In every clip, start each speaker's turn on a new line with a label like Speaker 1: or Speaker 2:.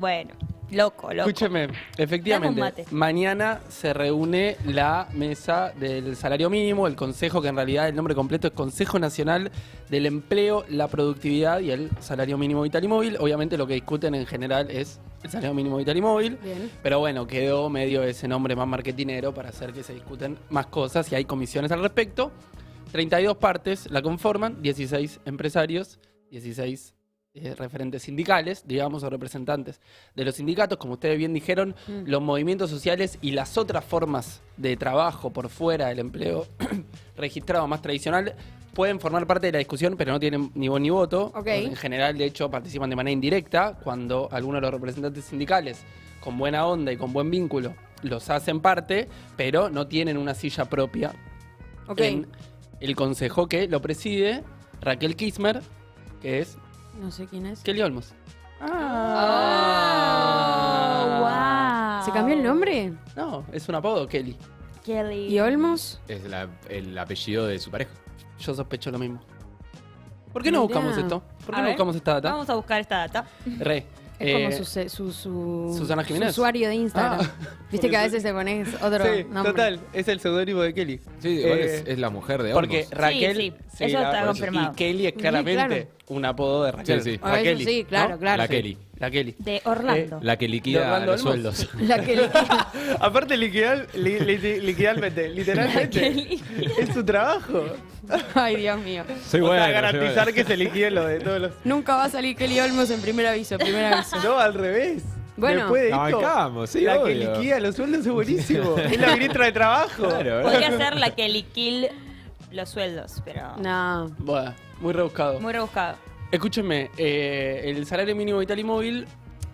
Speaker 1: Bueno, loco.
Speaker 2: Escúcheme, efectivamente,
Speaker 1: Dame un mate.
Speaker 2: mañana se reúne la mesa del salario mínimo, el consejo, que en realidad el nombre completo es Consejo Nacional del Empleo, la Productividad y el Salario Mínimo Vital y Móvil. Obviamente lo que discuten en general es el Salario Mínimo Vital y Móvil,
Speaker 3: Bien.
Speaker 2: pero bueno, quedó medio ese nombre más marketinero para hacer que se discuten más cosas y hay comisiones al respecto. 32 partes la conforman, 16 empresarios, 16 referentes sindicales, digamos, o representantes de los sindicatos. Como ustedes bien dijeron, los movimientos sociales y las otras formas de trabajo por fuera del empleo registrado más tradicional pueden formar parte de la discusión, pero no tienen ni voz ni voto.
Speaker 3: Ok.
Speaker 2: En general, de hecho, participan de manera indirecta cuando algunos de los representantes sindicales, con buena onda y con buen vínculo, los hacen parte, pero no tienen una silla propia
Speaker 3: Ok.
Speaker 2: en el consejo, que lo preside Raquel Kismer, que es
Speaker 3: No sé quién es.
Speaker 2: Kelly Olmos.
Speaker 1: Wow.
Speaker 3: ¿Se cambió el nombre?
Speaker 2: No, es un apodo, Kelly.
Speaker 1: Kelly.
Speaker 3: ¿Y Olmos?
Speaker 4: Es el apellido de su pareja.
Speaker 2: Yo sospecho lo mismo. ¿Por qué no
Speaker 3: Mirá.
Speaker 2: buscamos esto? ¿Por qué
Speaker 1: A
Speaker 2: no
Speaker 1: ver.
Speaker 2: buscamos esta data?
Speaker 1: Vamos a buscar esta data.
Speaker 2: Re.
Speaker 3: Es como su
Speaker 2: Susana Jiménez.
Speaker 3: su usuario de Instagram.
Speaker 2: Ah.
Speaker 3: Viste que a veces te pones otro
Speaker 2: Sí,
Speaker 3: nombre.
Speaker 2: total, es el seudónimo de Kelly.
Speaker 4: Sí, igual
Speaker 2: Eh,
Speaker 4: es la mujer de Olmos.
Speaker 2: Porque Raquel.
Speaker 1: Sí, eso está confirmado.
Speaker 2: Y Kelly es claramente
Speaker 3: claro.
Speaker 2: un apodo de Raquel.
Speaker 4: Sí, sí.
Speaker 3: Ah,
Speaker 2: Raquel.
Speaker 3: eso sí, claro, claro.
Speaker 4: La
Speaker 3: Sí.
Speaker 4: Kelly.
Speaker 2: La Kelly.
Speaker 1: De Orlando.
Speaker 4: La que
Speaker 2: ¿De
Speaker 4: liquida
Speaker 2: Orlando
Speaker 4: los
Speaker 2: Olmos?
Speaker 4: sueldos.
Speaker 3: La que
Speaker 2: Aparte, literalmente, es su trabajo.
Speaker 3: Ay, Dios mío.
Speaker 4: Soy
Speaker 2: O
Speaker 4: bueno.
Speaker 2: sea, garantizar que se liquide lo de todos los...
Speaker 3: Nunca va a salir Kelly Olmos en primer aviso, primer aviso.
Speaker 2: No, al revés.
Speaker 3: Bueno.
Speaker 2: Después de
Speaker 4: La
Speaker 2: esto,
Speaker 4: bancamos, sí,
Speaker 2: la que
Speaker 4: obvio.
Speaker 2: liquida los sueldos es buenísimo. Es la ministra de Trabajo.
Speaker 4: Claro,
Speaker 1: Podría ser la que liquil los sueldos, pero
Speaker 3: No.
Speaker 2: Bueno, muy rebuscado.
Speaker 1: muy rebuscado.
Speaker 2: Escúchenme, el salario mínimo vital y móvil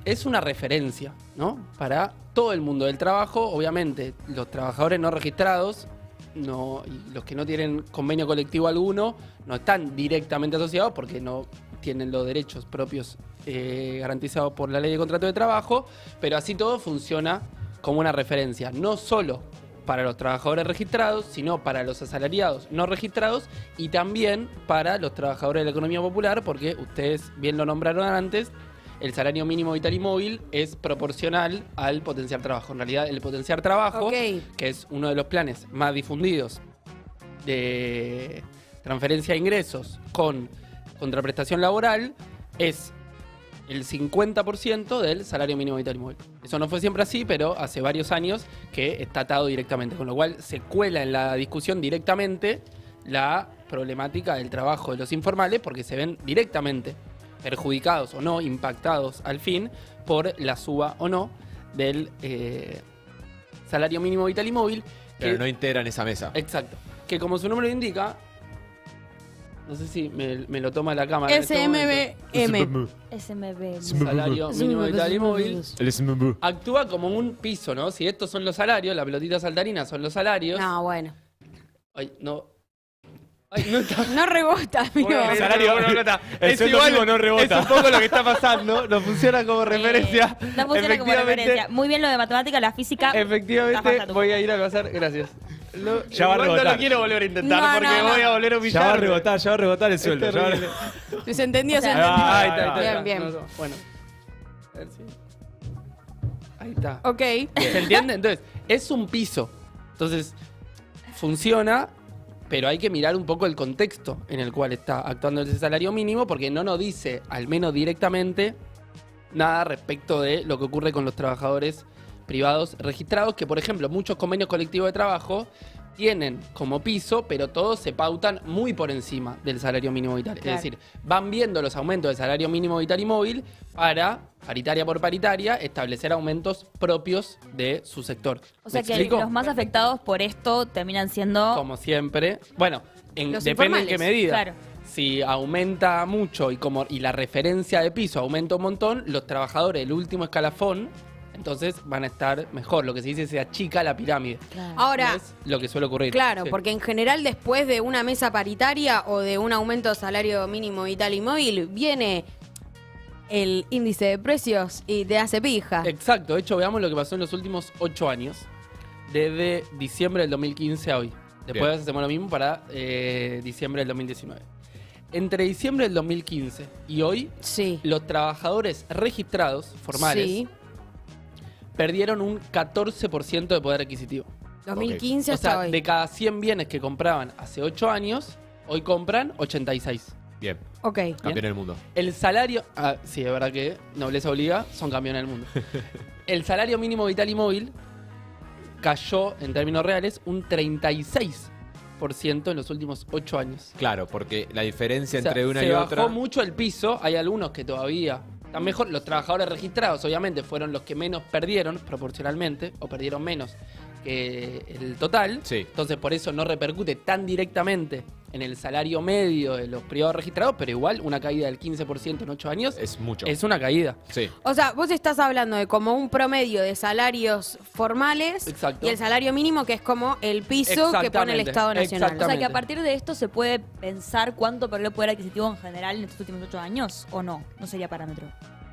Speaker 2: es una referencia, ¿no? Para todo el mundo del trabajo. Obviamente, los trabajadores no registrados no, y los que no tienen convenio colectivo alguno no están directamente asociados porque no tienen los derechos propios garantizados por la ley de contrato de trabajo, pero así todo funciona como una referencia, no solo para los trabajadores registrados, sino para los asalariados no registrados y también para los trabajadores de la economía popular, porque ustedes bien lo nombraron antes, el salario mínimo vital y móvil es proporcional al potencial trabajo. En realidad, el potencial trabajo,
Speaker 3: Ok.
Speaker 2: que es uno de los planes más difundidos de transferencia de ingresos con contraprestación laboral, es el 50% del salario mínimo vital y móvil. Eso no fue siempre así, pero hace varios años que está atado directamente, con lo cual se cuela en la discusión directamente la problemática del trabajo de los informales, porque se ven directamente perjudicados o no, impactados al fin por la suba o no del salario mínimo vital y móvil.
Speaker 4: Pero
Speaker 2: que-
Speaker 4: no integran esa mesa.
Speaker 2: Exacto. Que como su nombre lo indica, no sé si me lo toma la cámara. en este momento.
Speaker 3: SMBM.
Speaker 1: SMB.
Speaker 2: Salario mínimo vital y móvil.
Speaker 4: El SMB.
Speaker 2: Actúa como un piso, ¿no? Si estos son los salarios, la pelotita saltarina son los salarios.
Speaker 3: No, bueno.
Speaker 2: Ay, no. Ay, no está.
Speaker 3: No rebota, amigo.
Speaker 2: Bueno,
Speaker 4: El salario-
Speaker 2: bueno, no está.
Speaker 4: el
Speaker 2: Es
Speaker 4: sueldo
Speaker 2: igual,
Speaker 4: mínimo no rebota.
Speaker 2: es un poco lo que está pasando. No funciona como referencia.
Speaker 1: No funciona como referencia. Muy bien lo de matemática, la física.
Speaker 2: Efectivamente,
Speaker 1: Está
Speaker 2: voy a ir a pasar. Gracias.
Speaker 4: Ya va a
Speaker 2: igual
Speaker 4: rebotar.
Speaker 2: No lo quiero volver a intentar
Speaker 3: No,
Speaker 2: porque
Speaker 3: no,
Speaker 2: voy
Speaker 3: no.
Speaker 2: a volver a humillar.
Speaker 4: Ya va a rebotar el sueldo. ya va a
Speaker 2: terrible.
Speaker 3: Se entendió, se
Speaker 1: O sea,
Speaker 3: entendió.
Speaker 2: Ahí está, ahí está.
Speaker 3: Bien,
Speaker 2: ahí está.
Speaker 3: bien.
Speaker 2: No, bueno. A ver si. Ahí está.
Speaker 3: Ok.
Speaker 2: ¿Se entiende? Entonces, es un piso. Entonces, funciona, pero hay que mirar un poco el contexto en el cual está actuando ese salario mínimo, porque no nos dice, al menos directamente, nada respecto de lo que ocurre con los trabajadores privados registrados, que por ejemplo, muchos convenios colectivos de trabajo tienen como piso, pero todos se pautan muy por encima del salario mínimo vital.
Speaker 3: Claro.
Speaker 2: Es decir, van viendo los aumentos del salario mínimo vital y móvil para, paritaria por paritaria, establecer aumentos propios de su sector.
Speaker 1: O sea
Speaker 2: ¿Me
Speaker 1: que
Speaker 2: explico?
Speaker 1: los más afectados por esto terminan siendo.
Speaker 2: Como siempre. Bueno,
Speaker 3: Los
Speaker 2: depende en qué
Speaker 3: informales,
Speaker 2: medida.
Speaker 1: claro.
Speaker 2: Si aumenta mucho y la referencia de piso aumenta un montón, los trabajadores del último escalafón, entonces van a estar mejor. Lo que se dice, se achica la pirámide.
Speaker 3: Ahora,
Speaker 2: Es lo que suele ocurrir.
Speaker 3: claro,
Speaker 2: Sí.
Speaker 3: porque en general después de una mesa paritaria o de un aumento de salario mínimo vital y móvil, viene el índice de precios y te hace pija.
Speaker 2: Exacto. De hecho, veamos lo que pasó en los últimos 8 años. Desde diciembre del 2015 a hoy. Después
Speaker 4: Bien.
Speaker 2: hacemos lo mismo para diciembre del 2019. Entre diciembre del 2015 y hoy,
Speaker 3: Sí.
Speaker 2: los trabajadores registrados, formales,
Speaker 3: Sí.
Speaker 2: perdieron un 14% de poder adquisitivo.
Speaker 3: 2015
Speaker 2: O
Speaker 3: hasta
Speaker 2: sea,
Speaker 3: hoy.
Speaker 2: de cada 100 bienes que compraban hace 8 años, hoy compran 86.
Speaker 4: Bien,
Speaker 3: Ok.
Speaker 4: campeón del mundo.
Speaker 2: El salario... sí, es verdad que nobleza obliga, son campeones del mundo. El salario mínimo vital y móvil cayó, en términos reales, un 36% en los últimos 8 años.
Speaker 4: Claro, porque la diferencia
Speaker 2: O sea,
Speaker 4: entre una
Speaker 2: se
Speaker 4: y
Speaker 2: bajó
Speaker 4: otra.
Speaker 2: mucho el piso. Hay algunos que todavía están mejor. Los trabajadores registrados, obviamente, fueron los que menos perdieron proporcionalmente, o perdieron menos que el total.
Speaker 4: Sí.
Speaker 2: Entonces, por eso no repercute tan directamente en el salario medio de los privados registrados, pero igual una caída del 15% en 8 años
Speaker 4: Es mucho.
Speaker 2: es una caída.
Speaker 4: Sí.
Speaker 3: O sea, vos estás hablando de como un promedio de salarios formales
Speaker 2: Exacto.
Speaker 3: y el salario mínimo que es como el piso que pone el
Speaker 2: Exactamente,
Speaker 3: Estado Nacional.
Speaker 1: O sea que a
Speaker 2: Exactamente.
Speaker 1: partir de esto se puede pensar cuánto perdió el poder adquisitivo en general en estos últimos 8 años o no. No sería parámetro.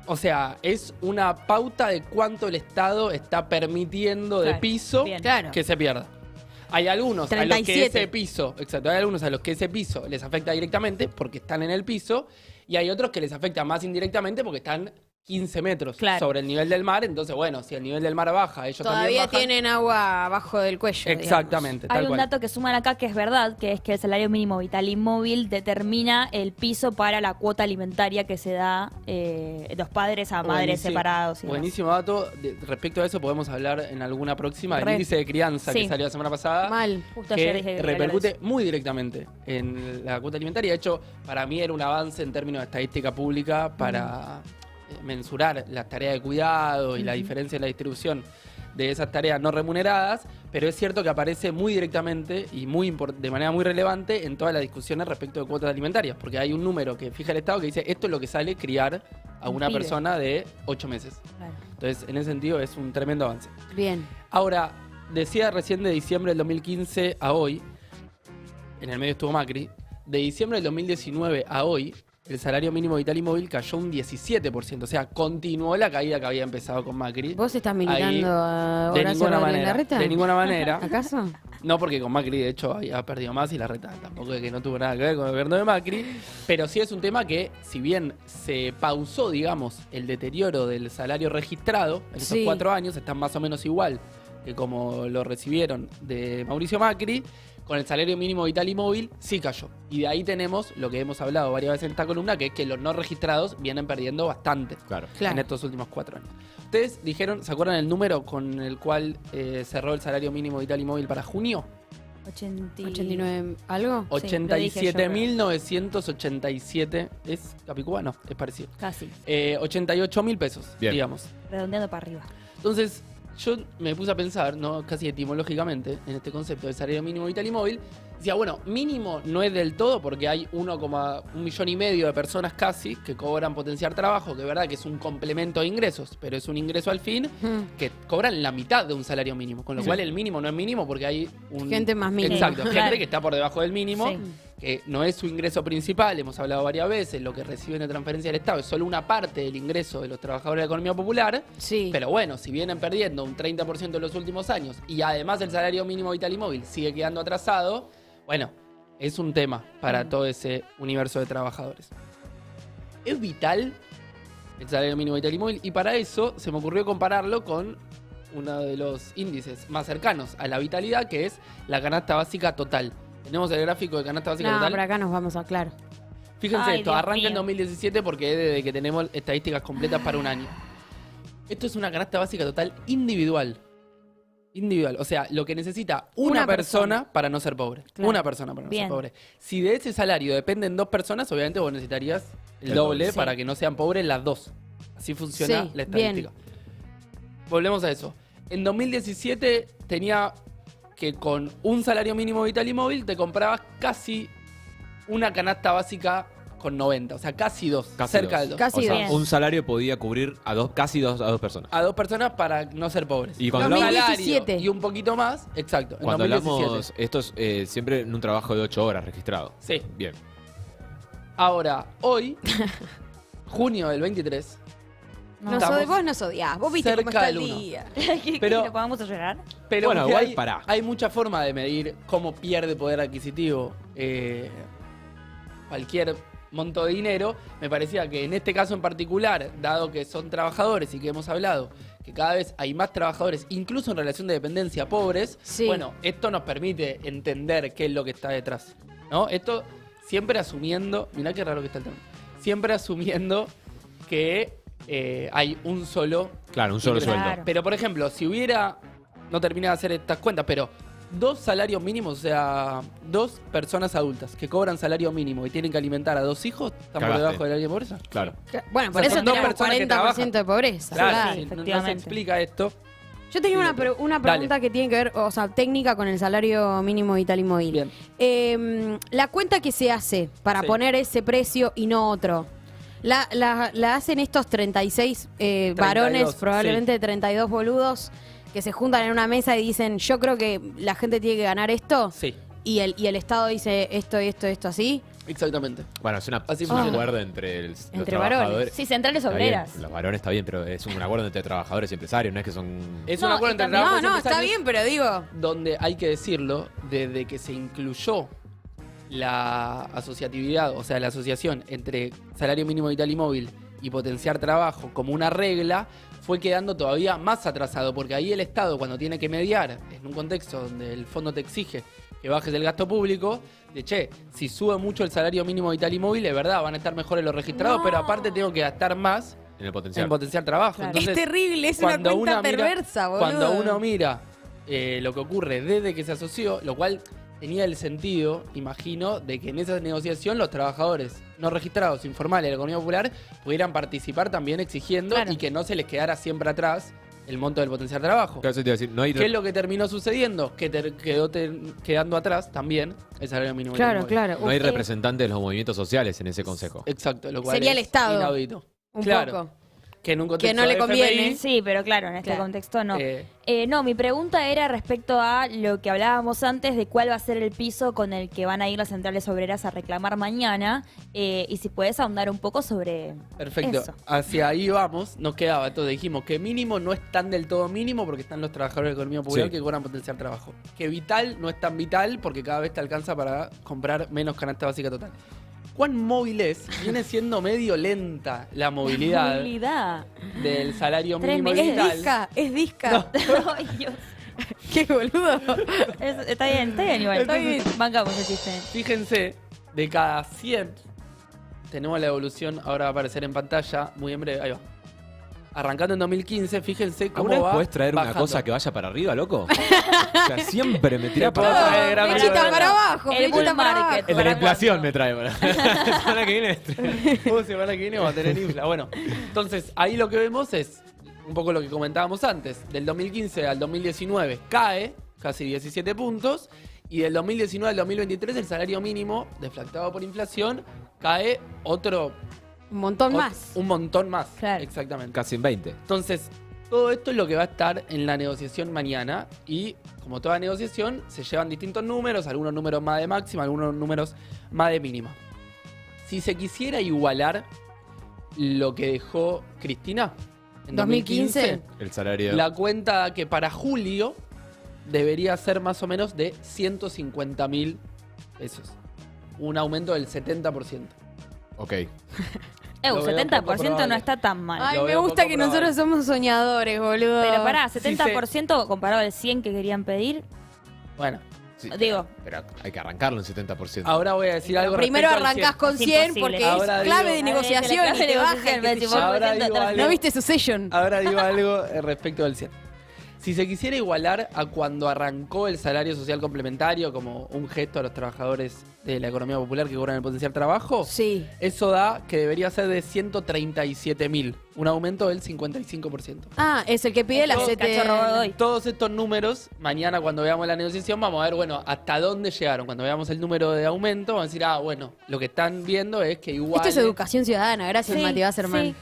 Speaker 2: O sea, es una pauta de cuánto el Estado está permitiendo de
Speaker 1: Claro,
Speaker 2: piso
Speaker 1: bien.
Speaker 3: Claro.
Speaker 2: que se pierda. Hay algunos a los que
Speaker 3: 37.
Speaker 2: ese piso, exacto, hay algunos a los que ese piso les afecta directamente porque están en el piso y hay otros que les afecta más indirectamente porque están 15 metros
Speaker 1: Claro.
Speaker 2: sobre el nivel del mar. Entonces, bueno, si el nivel del mar baja, ellos también
Speaker 3: Todavía
Speaker 2: bajan.
Speaker 3: tienen agua abajo del cuello.
Speaker 2: Exactamente,
Speaker 1: Hay
Speaker 2: tal
Speaker 1: un
Speaker 2: cual.
Speaker 1: dato que suman acá que es verdad, que es que el salario mínimo vital y móvil determina el piso para la cuota alimentaria que se da los padres a madres
Speaker 2: Buenísimo.
Speaker 1: separados. Y demás.
Speaker 2: Buenísimo dato. Respecto a eso podemos hablar en alguna próxima. El
Speaker 3: Re.
Speaker 2: índice de crianza que
Speaker 1: Sí.
Speaker 2: salió la semana pasada.
Speaker 3: Mal.
Speaker 1: Justo ayer dije
Speaker 2: que
Speaker 1: que
Speaker 2: repercute muy directamente en la cuota alimentaria. De hecho, para mí era un avance en términos de estadística pública para mensurar las tareas de cuidado y la diferencia en la distribución de esas tareas no remuneradas, pero es cierto que aparece muy directamente y de manera muy relevante en todas las discusiones respecto de cuotas alimentarias, porque hay un número que fija el Estado que dice esto es lo que sale criar a
Speaker 1: Un
Speaker 2: una
Speaker 1: pibe.
Speaker 2: persona de 8 meses.
Speaker 1: Claro.
Speaker 2: Entonces, en ese sentido, es un tremendo avance.
Speaker 3: Bien.
Speaker 2: Ahora, decía recién de diciembre del 2015 a hoy, en el medio estuvo Macri, de diciembre del 2019 a hoy, el salario mínimo vital y móvil cayó un 17%. O sea, continuó la caída que había empezado con Macri.
Speaker 3: ¿Vos estás militando a
Speaker 2: de
Speaker 3: Horacio
Speaker 2: ninguna
Speaker 3: Rodríguez
Speaker 2: manera.
Speaker 3: Larreta?
Speaker 2: De ninguna manera.
Speaker 3: ¿Acaso?
Speaker 2: No, porque con Macri, de hecho, había perdido más y la reta tampoco es que no tuvo nada que ver con el gobierno de Macri. Pero sí es un tema que, si bien se pausó, digamos, el deterioro del salario registrado en esos
Speaker 3: Sí.
Speaker 2: 4 años, están más o menos igual que como lo recibieron de Mauricio Macri, con el salario mínimo vital y móvil sí cayó. Y de ahí tenemos lo que hemos hablado varias veces en esta columna, que es que los no registrados vienen perdiendo bastante
Speaker 4: Claro.
Speaker 3: Claro.
Speaker 2: en estos últimos 4 años. Ustedes dijeron, ¿se acuerdan el número con el cual cerró el salario mínimo vital y móvil para junio?
Speaker 3: 89 algo.
Speaker 1: Sí, lo dije yo,
Speaker 2: 87.987. ¿Es Capicúa? No, es parecido.
Speaker 1: Casi.
Speaker 2: 88.000 pesos,
Speaker 4: Bien.
Speaker 2: digamos.
Speaker 1: Redondeando para arriba.
Speaker 2: Entonces, yo me puse a pensar, ¿no? Casi etimológicamente, en este concepto de salario mínimo vital y móvil. Decía, bueno, mínimo no es del todo porque hay 1,1 millón y medio de personas casi que cobran potenciar trabajo, que es verdad que es un complemento de ingresos, pero es un ingreso al fin que cobran la mitad de un salario mínimo. Con lo cual el mínimo no es mínimo porque hay
Speaker 3: Gente más mínima.
Speaker 2: Exacto,
Speaker 1: Sí,
Speaker 2: gente
Speaker 1: claro.
Speaker 2: que está por debajo del mínimo.
Speaker 1: Sí.
Speaker 2: Que no es su ingreso principal, hemos hablado varias veces, lo que reciben de transferencia del Estado es solo una parte del ingreso de los trabajadores de la economía popular,
Speaker 3: Sí.
Speaker 2: pero bueno, si vienen perdiendo un 30% en los últimos años y además el salario mínimo vital y móvil sigue quedando atrasado, bueno, es un tema para todo ese universo de trabajadores. Es vital el salario mínimo vital y móvil y para eso se me ocurrió compararlo con uno de los índices más cercanos a la vitalidad, que es la canasta básica total. Tenemos el gráfico de canasta básica
Speaker 3: No,
Speaker 2: total.
Speaker 3: por acá nos vamos a claro.
Speaker 2: Fíjense
Speaker 1: Ay,
Speaker 2: esto,
Speaker 1: Dios
Speaker 2: arranca en
Speaker 1: mío.
Speaker 2: 2017 porque es desde que tenemos estadísticas completas para un año. Esto es una canasta básica total individual. Individual. O sea, lo que necesita una
Speaker 3: Una
Speaker 2: persona para no ser pobre.
Speaker 1: Claro.
Speaker 2: Una persona para no ser
Speaker 1: Bien.
Speaker 2: pobre. Si de ese salario dependen 2 personas, obviamente vos necesitarías el
Speaker 4: El
Speaker 2: doble
Speaker 4: doble.
Speaker 2: para
Speaker 3: Sí.
Speaker 2: que no sean pobres las dos. Así funciona
Speaker 3: Sí,
Speaker 2: la
Speaker 3: bien.
Speaker 2: estadística. Volvemos a eso. En 2017 tenía que con un salario mínimo vital y móvil te comprabas casi una canasta básica con 90. O sea, casi 2.
Speaker 4: Casi
Speaker 2: cerca
Speaker 4: dos.
Speaker 2: del 2.
Speaker 3: Casi
Speaker 4: O sea,
Speaker 1: Bien.
Speaker 4: un salario podía cubrir a dos personas.
Speaker 2: A 2 personas para no ser pobres.
Speaker 4: Y cuando
Speaker 2: Un
Speaker 4: hablamos-
Speaker 2: salario
Speaker 3: 2017.
Speaker 2: y un poquito más, exacto. En
Speaker 4: Cuando
Speaker 2: 2017.
Speaker 4: hablamos, esto es siempre en un trabajo de 8 horas registrado.
Speaker 2: Sí.
Speaker 4: Bien.
Speaker 2: Ahora, hoy, junio del 23,
Speaker 1: No.
Speaker 2: Estamos
Speaker 3: Vos nos odiás. Vos viste cómo
Speaker 2: cerca
Speaker 3: está el
Speaker 2: del uno.
Speaker 3: día.
Speaker 1: ¿Que
Speaker 2: Pero-
Speaker 1: ¿Lo podamos a llorar?
Speaker 2: pero
Speaker 4: Bueno,
Speaker 2: que
Speaker 4: igual,
Speaker 2: hay,
Speaker 4: pará.
Speaker 2: hay mucha forma de medir cómo pierde poder adquisitivo cualquier monto de dinero, me parecía que en este caso en particular, dado que son trabajadores y que hemos hablado que cada vez hay más trabajadores, incluso en relación de dependencia, pobres,
Speaker 3: Sí.
Speaker 2: bueno, esto nos permite entender qué es lo que está detrás, ¿no? Esto siempre asumiendo, mirá qué raro que está el tema, siempre asumiendo que hay un solo
Speaker 4: Claro, un solo
Speaker 2: ingreso.
Speaker 1: Claro.
Speaker 4: sueldo.
Speaker 2: Pero, por ejemplo, si hubiera, no terminé de hacer estas cuentas, pero 2 salarios mínimos, o sea, 2 personas adultas que cobran salario mínimo y tienen que alimentar a 2 hijos, ¿están por
Speaker 4: Cagaste.
Speaker 2: debajo de la línea de pobreza?
Speaker 4: Claro.
Speaker 3: Bueno, por
Speaker 2: O sea,
Speaker 3: eso
Speaker 2: son dos
Speaker 3: tenemos
Speaker 2: personas que
Speaker 3: 40% de pobreza.
Speaker 2: Claro,
Speaker 3: claro.
Speaker 2: sí, no se
Speaker 1: efectivamente.
Speaker 2: explica esto.
Speaker 3: Yo tenía
Speaker 2: Sí,
Speaker 3: una pregunta
Speaker 2: dale.
Speaker 3: que tiene que ver, o sea, técnica con el salario mínimo vital y móvil.
Speaker 2: Bien.
Speaker 3: La cuenta que se hace para
Speaker 2: Sí.
Speaker 3: poner ese precio y no otro, la hacen estos 36 varones, probablemente 32 boludos, que se juntan en una mesa y dicen, yo creo que la gente tiene que ganar esto,
Speaker 2: Sí,
Speaker 3: y el Estado dice esto, esto, así.
Speaker 2: exactamente.
Speaker 4: Bueno, es
Speaker 2: Así
Speaker 4: un
Speaker 2: funciona.
Speaker 4: acuerdo entre los
Speaker 3: Entre
Speaker 4: trabajadores.
Speaker 3: varones.
Speaker 1: Sí, centrales
Speaker 4: Está bien,
Speaker 1: obreras.
Speaker 4: los varones está bien, pero es un acuerdo entre trabajadores y empresarios, no es que son...
Speaker 2: Es
Speaker 1: No,
Speaker 2: un acuerdo
Speaker 1: y
Speaker 2: entre
Speaker 1: también-
Speaker 3: No,
Speaker 2: trabajadores y
Speaker 3: no, está
Speaker 2: empresarios
Speaker 3: bien, pero digo,
Speaker 2: donde hay que decirlo, desde que se incluyó la asociatividad, o sea, la asociación entre salario mínimo vital y móvil y potenciar trabajo como una regla, fue quedando todavía más atrasado, porque ahí el Estado, cuando tiene que mediar en un contexto donde el fondo te exige que bajes el gasto público, de che, si sube mucho el salario mínimo vital y móvil, es verdad, van a estar mejores los registrados,
Speaker 3: No.
Speaker 2: pero aparte tengo que gastar más
Speaker 4: En el potencial.
Speaker 2: en potenciar trabajo.
Speaker 1: Claro.
Speaker 3: es
Speaker 2: Entonces,
Speaker 3: terrible, es una
Speaker 2: cuando
Speaker 3: cuenta
Speaker 2: uno mira-
Speaker 3: perversa, boludo.
Speaker 2: cuando uno mira lo que ocurre desde que se asoció, lo cual tenía el sentido, imagino, de que en esa negociación los trabajadores no registrados, informales de la economía popular, pudieran participar también exigiendo
Speaker 1: Claro.
Speaker 2: y que no se les quedara siempre atrás el monto del potencial trabajo.
Speaker 4: Claro, eso te iba a decir, no hay...
Speaker 2: ¿Qué es lo que terminó sucediendo? Que quedando atrás también el salario mínimo.
Speaker 3: Claro,
Speaker 2: móvil.
Speaker 3: claro.
Speaker 4: No hay
Speaker 3: Usted-
Speaker 4: representantes de los movimientos sociales en ese consejo.
Speaker 2: Exacto, lo cual
Speaker 3: Sería
Speaker 2: es
Speaker 3: el Estado.
Speaker 2: inaudito.
Speaker 3: Un
Speaker 2: Claro.
Speaker 3: poco.
Speaker 2: Que en un contexto
Speaker 3: no le
Speaker 2: de
Speaker 3: conviene.
Speaker 2: FMI,
Speaker 1: Sí, pero claro, en este
Speaker 3: Claro.
Speaker 1: contexto no.
Speaker 2: eh,
Speaker 1: No, mi pregunta era respecto a lo que hablábamos antes de cuál va a ser el piso con el que van a ir las centrales obreras a reclamar mañana y si puedes ahondar un poco sobre
Speaker 2: Perfecto,
Speaker 1: eso.
Speaker 2: hacia ahí vamos, nos quedaba, entonces dijimos que mínimo no es tan del todo mínimo porque están los trabajadores de la economía popular
Speaker 4: Sí.
Speaker 2: que cobran potencial trabajo. Que vital no es tan vital porque cada vez te alcanza para comprar menos canasta básica total. ¿Cuán móvil es? Viene siendo medio lenta la movilidad
Speaker 1: Movilidad.
Speaker 2: del salario mínimo
Speaker 1: Tremendo.
Speaker 3: Es
Speaker 2: vital.
Speaker 3: disca, es disca.
Speaker 1: Ay, Dios.
Speaker 3: Qué boludo.
Speaker 1: Está bien igual.
Speaker 3: Está bien.
Speaker 1: Bancamos el chiste.
Speaker 2: Fíjense, de cada 100 tenemos la evolución, ahora va a aparecer en pantalla, muy en breve, ahí va. Arrancando en 2015, fíjense cómo
Speaker 4: ¿Alguna vez
Speaker 2: va
Speaker 4: podés traer una
Speaker 2: bajando.
Speaker 4: cosa que vaya para arriba, loco? O sea, siempre me tira
Speaker 2: Te puedo
Speaker 4: para abajo.
Speaker 2: traer gran
Speaker 3: Flechita
Speaker 2: verdad.
Speaker 3: para abajo,
Speaker 1: El
Speaker 3: flechita
Speaker 1: bull
Speaker 3: para
Speaker 1: market.
Speaker 3: abajo.
Speaker 4: El de
Speaker 1: ¿Para
Speaker 4: la inflación
Speaker 1: cuándo?
Speaker 4: me trae. La semana que viene.
Speaker 2: Semana que viene vamos a tener infla. Bueno, entonces ahí lo que vemos es un poco lo que comentábamos antes. Del 2015 al 2019 cae casi 17 puntos. Y del 2019 al 2023 el salario mínimo, deflactado por inflación, cae
Speaker 3: Un montón
Speaker 2: ot-
Speaker 3: más.
Speaker 2: un montón más.
Speaker 1: Claro.
Speaker 2: Exactamente.
Speaker 4: Casi en 20.
Speaker 2: Entonces, todo esto es lo que va a estar en la negociación mañana. Y como toda negociación, se llevan distintos números, algunos números más de máxima, algunos números más de mínima. Si se quisiera igualar lo que dejó Cristina en
Speaker 3: 2015,
Speaker 4: El salario.
Speaker 2: la cuenta da que para julio debería ser más o menos de 150.000 pesos. Un aumento del 70%.
Speaker 4: Ok.
Speaker 2: Lo veo
Speaker 1: 70%
Speaker 2: poco probable.
Speaker 1: no está tan mal.
Speaker 3: Ay,
Speaker 2: Lo
Speaker 3: me
Speaker 2: veo
Speaker 3: gusta
Speaker 2: poco
Speaker 3: que
Speaker 2: probable.
Speaker 3: nosotros somos soñadores, boludo.
Speaker 1: Pero pará,
Speaker 2: Sí,
Speaker 1: 70% comparado al 100 que querían pedir.
Speaker 2: Bueno,
Speaker 4: Sí,
Speaker 1: Digo.
Speaker 4: Pero hay que arrancarlo en 70%.
Speaker 2: ahora voy a decir algo
Speaker 3: Primero
Speaker 2: respecto al
Speaker 3: arrancás
Speaker 2: 100.
Speaker 3: con
Speaker 1: Es
Speaker 3: 100
Speaker 1: imposible.
Speaker 3: porque
Speaker 2: Ahora
Speaker 3: es clave
Speaker 2: digo-
Speaker 3: de negociación
Speaker 1: Clave
Speaker 3: y
Speaker 1: de
Speaker 3: te baja.
Speaker 1: negociación,
Speaker 3: qué sé
Speaker 1: decís,
Speaker 3: yo.
Speaker 2: Ahora
Speaker 1: por
Speaker 2: digo
Speaker 1: ciento,
Speaker 2: algo.
Speaker 3: ¿No viste Succession?
Speaker 2: Ahora digo algo respecto del 100. Si se quisiera igualar a cuando arrancó el salario social complementario como un gesto a los trabajadores de la economía popular que cobran el potencial trabajo,
Speaker 3: Sí.
Speaker 2: eso da que debería ser de 137.000, un aumento del 55%.
Speaker 3: Ah, es el que pide la
Speaker 1: El cachorro Godoy.
Speaker 2: Todos estos números, mañana cuando veamos la negociación, vamos a ver, bueno, hasta dónde llegaron. Cuando veamos el número de aumento, vamos a decir, ah, bueno, lo que están viendo es que igual.
Speaker 3: Esto es educación ciudadana, gracias
Speaker 1: Sí,
Speaker 3: Mati Wasserman.
Speaker 1: sí.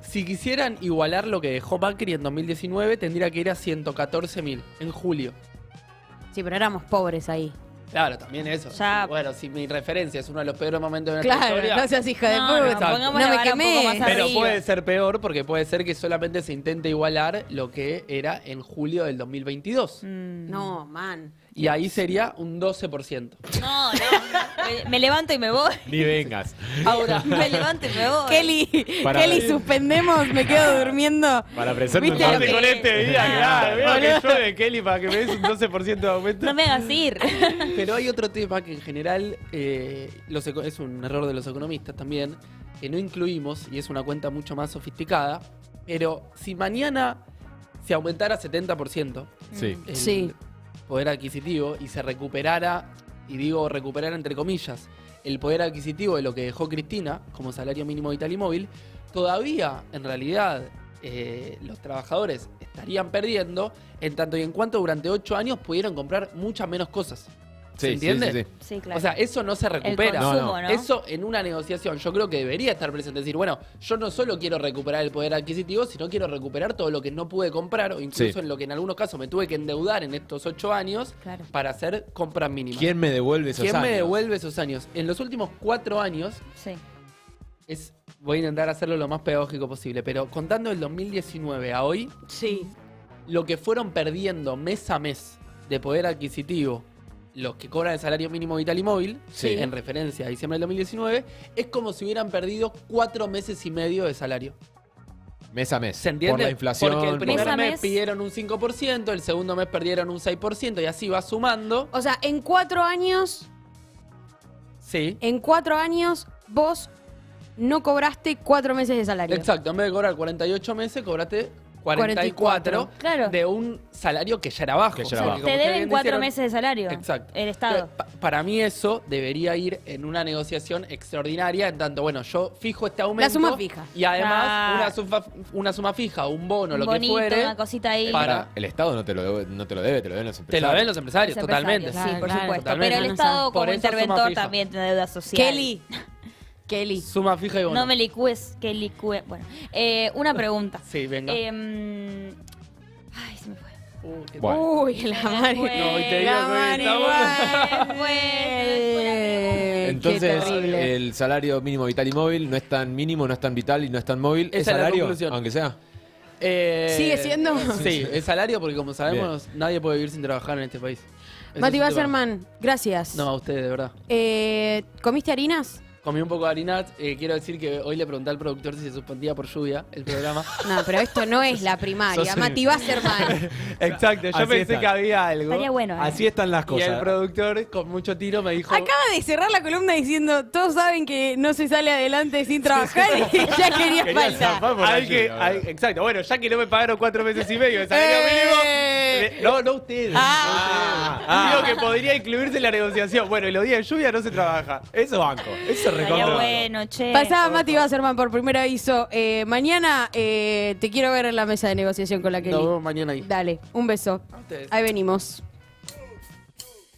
Speaker 2: Si quisieran igualar lo que dejó Macri en 2019, tendría que ir a 114.000 en julio.
Speaker 3: Sí, pero éramos pobres ahí.
Speaker 2: Claro, también eso.
Speaker 1: Ya.
Speaker 2: Bueno, si mi referencia es uno de los peores momentos de nuestra
Speaker 3: Claro,
Speaker 2: historia.
Speaker 3: no seas hija de
Speaker 1: No,
Speaker 3: puta.
Speaker 1: no,
Speaker 2: Exacto.
Speaker 1: pongamos
Speaker 3: No
Speaker 1: la
Speaker 3: me
Speaker 1: vara un poco
Speaker 3: quemé.
Speaker 1: más
Speaker 2: Pero
Speaker 1: arriba.
Speaker 2: puede ser peor porque puede ser que solamente se intente igualar lo que era en julio del 2022.
Speaker 1: Mm.
Speaker 3: No, man.
Speaker 2: Y ahí sería un 12%.
Speaker 1: No, no. Me levanto y me voy.
Speaker 4: Ni vengas.
Speaker 2: Ahora,
Speaker 1: Me levanto y me voy.
Speaker 3: Kelly, suspendemos, me quedo durmiendo.
Speaker 4: Para ofrecer
Speaker 3: ¿Viste
Speaker 4: un
Speaker 3: lo que-
Speaker 5: Con este día, claro. Veo que
Speaker 3: Boludo.
Speaker 5: llueve, Kelly, para que me des un 12% de aumento.
Speaker 1: No me hagas ir.
Speaker 2: pero hay otro tema que en general es un error de los economistas también, que no incluimos, y es una cuenta mucho más sofisticada, pero si mañana se aumentara 70%
Speaker 4: Sí.
Speaker 2: el
Speaker 3: Sí.
Speaker 2: poder adquisitivo y se recuperara, y digo recuperar entre comillas, el poder adquisitivo de lo que dejó Cristina como salario mínimo vital y móvil, todavía en realidad los trabajadores estarían perdiendo en tanto y en cuanto durante 8 años pudieron comprar muchas menos cosas. ¿Se
Speaker 4: Sí,
Speaker 2: entiende?
Speaker 4: sí.
Speaker 1: Sí, claro.
Speaker 2: O sea, eso no se
Speaker 1: el
Speaker 2: recupera.
Speaker 1: consumo, ¿no?
Speaker 2: Eso en una negociación yo creo que debería estar presente. Decir, bueno, yo no solo quiero recuperar el poder adquisitivo, sino quiero recuperar todo lo que no pude comprar o incluso
Speaker 4: Sí.
Speaker 2: en lo que en algunos casos me tuve que endeudar en estos 8 años
Speaker 1: Claro.
Speaker 2: para hacer compras mínimas.
Speaker 4: ¿Quién me devuelve esos
Speaker 2: ¿Quién
Speaker 4: años?
Speaker 2: me devuelve esos años? En los últimos 4 años,
Speaker 1: Sí.
Speaker 2: voy a intentar hacerlo lo más pedagógico posible, pero contando el 2019 a hoy,
Speaker 3: Sí.
Speaker 2: lo que fueron perdiendo mes a mes de poder adquisitivo los que cobran el salario mínimo vital y móvil,
Speaker 4: Sí.
Speaker 2: en referencia a diciembre del 2019, es como si hubieran perdido 4 meses y medio de salario.
Speaker 4: Mes a mes.
Speaker 2: ¿Se entiende?
Speaker 4: Por la inflación.
Speaker 2: Porque el primer
Speaker 1: Mes a
Speaker 2: mes
Speaker 1: mes.
Speaker 2: pidieron un 5%, el segundo mes perdieron un 6% y así va sumando.
Speaker 3: O sea, en 4 años,
Speaker 2: Sí.
Speaker 3: vos no cobraste 4 meses de salario.
Speaker 2: Exacto, en vez de cobrar 48 meses, cobraste 44
Speaker 1: Claro.
Speaker 2: de un salario que ya era bajo.
Speaker 4: Que ya
Speaker 1: O
Speaker 4: era
Speaker 1: sea,
Speaker 4: bajo.
Speaker 1: te
Speaker 2: como
Speaker 1: deben
Speaker 2: ustedes
Speaker 1: 4
Speaker 2: dijeron-
Speaker 1: meses de salario.
Speaker 2: Exacto.
Speaker 1: El Estado.
Speaker 2: Para mí eso debería ir en una negociación extraordinaria, en tanto, bueno, yo fijo este aumento.
Speaker 3: La suma fija.
Speaker 2: Y además
Speaker 1: Ah.
Speaker 2: una suma fija, un bono,
Speaker 1: Un
Speaker 2: lo
Speaker 1: bonito,
Speaker 2: que fuere.
Speaker 1: una cosita ahí.
Speaker 2: Para-
Speaker 4: El Estado no te lo debe, te lo deben los
Speaker 2: Te lo
Speaker 4: empresarios.
Speaker 2: ven los empresarios,
Speaker 1: Los
Speaker 2: totalmente.
Speaker 1: empresarios, Sí, por
Speaker 3: Claro,
Speaker 1: supuesto.
Speaker 2: totalmente.
Speaker 1: Pero el Estado
Speaker 2: Por
Speaker 1: como
Speaker 2: eso suma
Speaker 1: interventor
Speaker 2: fija.
Speaker 1: también tiene deuda social.
Speaker 3: Kelly.
Speaker 2: Suma fija y bono.
Speaker 1: No me licúes, que licúe. Bueno, una pregunta.
Speaker 2: Sí, venga.
Speaker 1: Ay, se me fue.
Speaker 2: Qué-
Speaker 4: Bueno.
Speaker 3: Uy, la Mari.
Speaker 2: No, y te digo
Speaker 3: La
Speaker 2: que
Speaker 3: Mari,
Speaker 2: estamos-
Speaker 3: guay.
Speaker 4: Entonces,
Speaker 3: Qué terrible.
Speaker 4: el salario mínimo vital y móvil no es tan mínimo, no es tan vital y no es tan móvil.
Speaker 2: Esa
Speaker 4: ¿Es
Speaker 2: es la
Speaker 4: salario?
Speaker 2: conclusión.
Speaker 4: Aunque sea.
Speaker 3: ¿Sigue siendo?
Speaker 2: Sí, es salario porque como sabemos, nadie puede vivir sin trabajar en este país. Ese
Speaker 3: Mati
Speaker 2: es un tema.
Speaker 3: Wasserman, gracias.
Speaker 2: No, a ustedes, de verdad.
Speaker 3: ¿Comiste harinas?
Speaker 2: Comí un poco de harinat. Quiero decir que hoy le pregunté al productor si se suspendía por lluvia el programa.
Speaker 3: No, pero esto no es la primaria.
Speaker 4: Sos-
Speaker 3: Mati Wasserman.
Speaker 5: Exacto, yo
Speaker 4: Así
Speaker 5: pensé
Speaker 4: está.
Speaker 5: que había algo.
Speaker 1: Estaría bueno.
Speaker 4: Así están las
Speaker 2: Y
Speaker 4: cosas.
Speaker 2: el productor, con mucho tiro, me dijo...
Speaker 3: Acaba de cerrar la columna diciendo, todos saben que no se sale adelante sin trabajar y ya quería
Speaker 4: Quería
Speaker 3: faltar.
Speaker 4: zafar por la
Speaker 5: Hay que,
Speaker 4: lluvia,
Speaker 5: hay- exacto, bueno, ya que no me pagaron 4 meses y medio de salario mínimo. No ustedes.
Speaker 3: Ah.
Speaker 5: no ustedes. Digo que podría incluirse en la negociación. Bueno, y los días de lluvia no se trabaja.
Speaker 4: Eso banco. Eso
Speaker 1: Estaría
Speaker 4: recontra.
Speaker 1: bueno, che.
Speaker 3: Pasaba Mati Wasserman por primer aviso. Mañana te quiero ver en la mesa de negociación con la Kelly.
Speaker 2: Nos vemos mañana ahí.
Speaker 3: Dale, un beso.
Speaker 2: A ustedes.
Speaker 3: Ahí venimos.